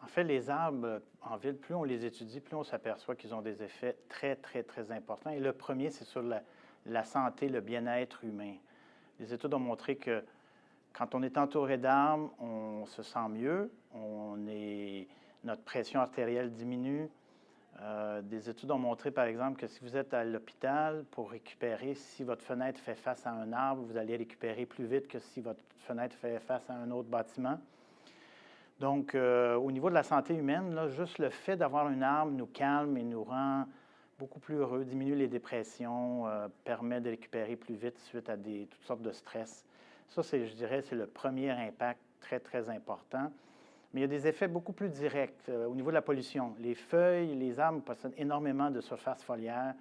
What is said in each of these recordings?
En fait, les arbres en ville, plus on les étudie, plus on s'aperçoit qu'ils ont des effets très, très, très importants. Et le premier, c'est sur la santé, le bien-être humain. Les études ont montré que quand on est entouré d'arbres, on se sent mieux, notre pression artérielle diminue. Des études ont montré, par exemple, que si vous êtes à l'hôpital pour récupérer, si votre fenêtre fait face à un arbre, vous allez récupérer plus vite que si votre fenêtre fait face à un autre bâtiment. Donc, au niveau de la santé humaine, là, juste le fait d'avoir un arbre nous calme et nous rend beaucoup plus heureux, diminue les dépressions, permet de récupérer plus vite suite à toutes sortes de stress. Ça, je dirais, c'est le premier impact très, très important. Mais il y a des effets beaucoup plus directs au niveau de la pollution. Les feuilles, les arbres possèdent énormément de surface foliaire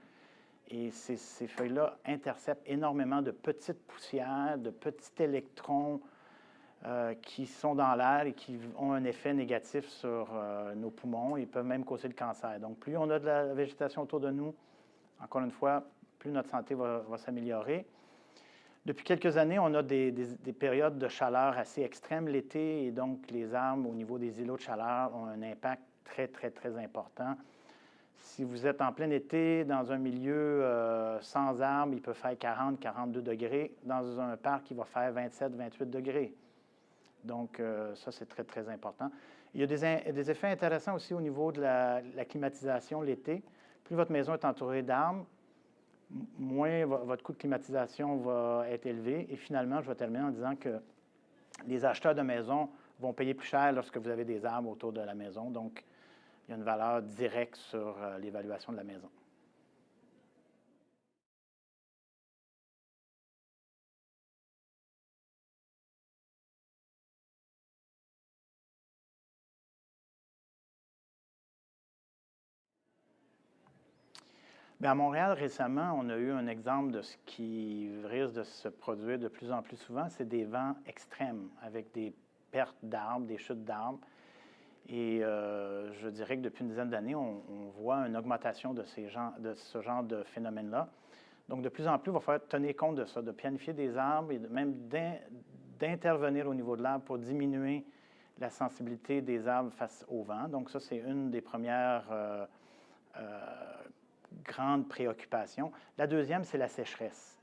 et ces feuilles-là interceptent énormément de petites poussières, de petits électrons qui sont dans l'air et qui ont un effet négatif sur nos poumons. Ils peuvent même causer le cancer. Donc, plus on a de la végétation autour de nous, encore une fois, plus notre santé va s'améliorer. Depuis quelques années, on a des périodes de chaleur assez extrêmes l'été et donc les arbres, au niveau des îlots de chaleur, ont un impact très, très, très important. Si vous êtes en plein été dans un milieu sans arbres, il peut faire 40, 42 degrés. Dans un parc, il va faire 27, 28 degrés. Donc, ça, c'est très, très important. Il y a des effets intéressants aussi au niveau de la climatisation l'été. Plus votre maison est entourée d'arbres, moins votre coût de climatisation va être élevé. Et finalement, je vais terminer en disant que les acheteurs de maisons vont payer plus cher lorsque vous avez des arbres autour de la maison. Donc, il y a une valeur directe sur l'évaluation de la maison. Bien, à Montréal, récemment, on a eu un exemple de ce qui risque de se produire de plus en plus souvent, c'est des vents extrêmes avec des pertes d'arbres, des chutes d'arbres. Et je dirais que depuis une dizaine d'années, on voit une augmentation de ce genre de phénomène-là. Donc, de plus en plus, il va falloir tenir compte de ça, de planifier des arbres et même d'intervenir au niveau de l'arbre pour diminuer la sensibilité des arbres face au vent. Donc, ça, c'est une des premières grandes préoccupations. La deuxième, c'est la sécheresse.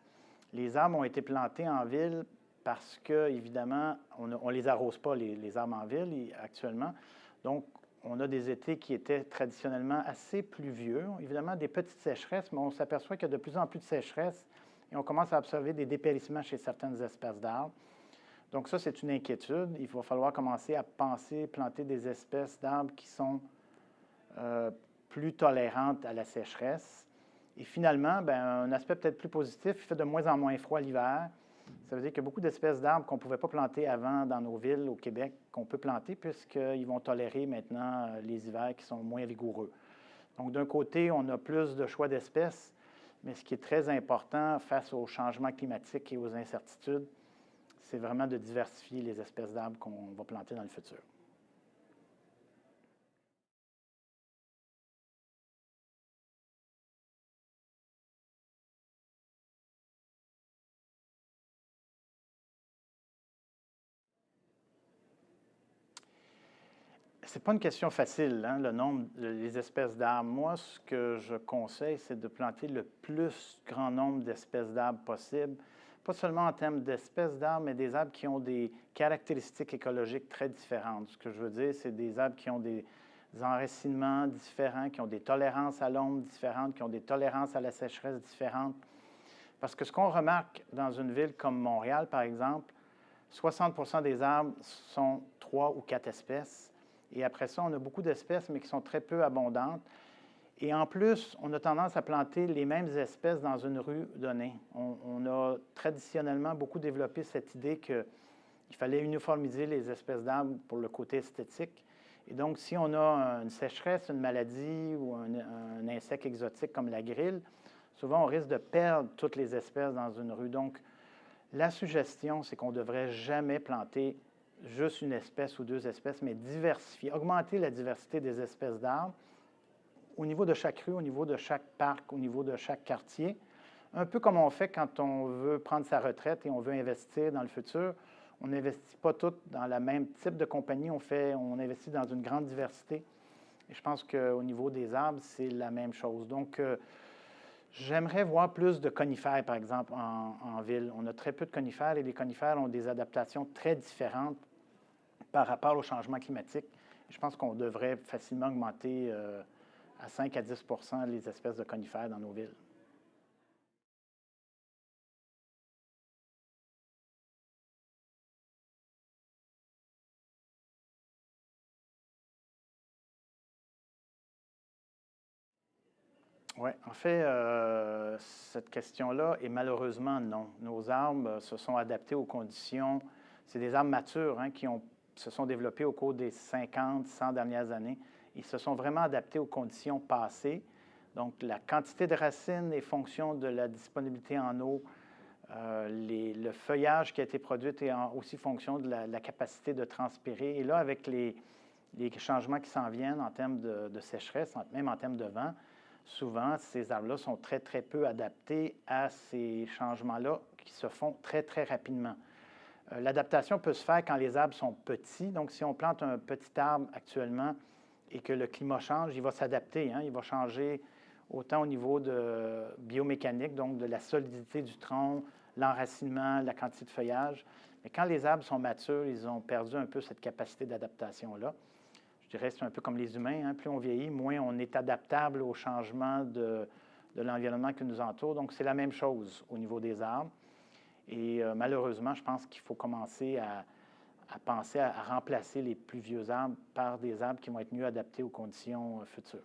Les arbres ont été plantés en ville parce que, évidemment, on ne les arrose pas, les arbres en ville, actuellement. Donc, on a des étés qui étaient traditionnellement assez pluvieux. Évidemment, des petites sécheresses, mais on s'aperçoit qu'il y a de plus en plus de sécheresses et on commence à observer des dépérissements chez certaines espèces d'arbres. Donc, ça, c'est une inquiétude. Il va falloir commencer à penser, planter des espèces d'arbres qui sont plus tolérantes à la sécheresse. Et finalement, bien, un aspect peut-être plus positif, il fait de moins en moins froid l'hiver. Ça veut dire qu'il y a beaucoup d'espèces d'arbres qu'on ne pouvait pas planter avant dans nos villes au Québec, qu'on peut planter puisqu'ils vont tolérer maintenant les hivers qui sont moins rigoureux. Donc, d'un côté, on a plus de choix d'espèces, mais ce qui est très important face aux changements climatiques et aux incertitudes, c'est vraiment de diversifier les espèces d'arbres qu'on va planter dans le futur. Ce n'est pas une question facile, hein, le nombre, les espèces d'arbres. Moi, ce que je conseille, c'est de planter le plus grand nombre d'espèces d'arbres possible pas seulement en termes d'espèces d'arbres, mais des arbres qui ont des caractéristiques écologiques très différentes. Ce que je veux dire, c'est des arbres qui ont des enracinements différents, qui ont des tolérances à l'ombre différentes, qui ont des tolérances à la sécheresse différentes. Parce que ce qu'on remarque dans une ville comme Montréal, par exemple, 60 des arbres sont 3 ou 4 espèces. Et après ça, on a beaucoup d'espèces, mais qui sont très peu abondantes. Et en plus, on a tendance à planter les mêmes espèces dans une rue donnée. On a traditionnellement beaucoup développé cette idée qu'il fallait uniformiser les espèces d'arbres pour le côté esthétique. Et donc, si on a une sécheresse, une maladie ou un insecte exotique comme la grille, souvent on risque de perdre toutes les espèces dans une rue. Donc, la suggestion, c'est qu'on ne devrait jamais planter juste une espèce ou 2 espèces, mais diversifier, augmenter la diversité des espèces d'arbres au niveau de chaque rue, au niveau de chaque parc, au niveau de chaque quartier. Un peu comme on fait quand on veut prendre sa retraite et on veut investir dans le futur. On n'investit pas tout dans le même type de compagnie, on investit dans une grande diversité. Et je pense qu'au niveau des arbres, c'est la même chose. Donc, j'aimerais voir plus de conifères, par exemple, en ville. On a très peu de conifères et les conifères ont des adaptations très différentes par rapport au changement climatique. Je pense qu'on devrait facilement augmenter à 5 à 10 les espèces de conifères dans nos villes. Oui, en fait, cette question-là est malheureusement non. Nos arbres se sont adaptés aux conditions. C'est des arbres matures qui se sont développés au cours des 50, 100 dernières années. Ils se sont vraiment adaptés aux conditions passées. Donc, la quantité de racines est fonction de la disponibilité en eau. Le feuillage qui a été produit est aussi fonction de la capacité de transpirer. Et là, avec les changements qui s'en viennent en termes de sécheresse, même en termes de vent, souvent, ces arbres-là sont très, très peu adaptés à ces changements-là qui se font très, très rapidement. L'adaptation peut se faire quand les arbres sont petits. Donc, si on plante un petit arbre actuellement et que le climat change, il va s'adapter. Il va changer autant au niveau de biomécanique, donc de la solidité du tronc, l'enracinement, la quantité de feuillage. Mais quand les arbres sont matures, ils ont perdu un peu cette capacité d'adaptation-là. Je dirais que c'est un peu comme les humains. Plus on vieillit, moins on est adaptable au changement de l'environnement qui nous entoure. Donc, c'est la même chose au niveau des arbres. Et malheureusement, je pense qu'il faut commencer à penser à remplacer les plus vieux arbres par des arbres qui vont être mieux adaptés aux conditions futures.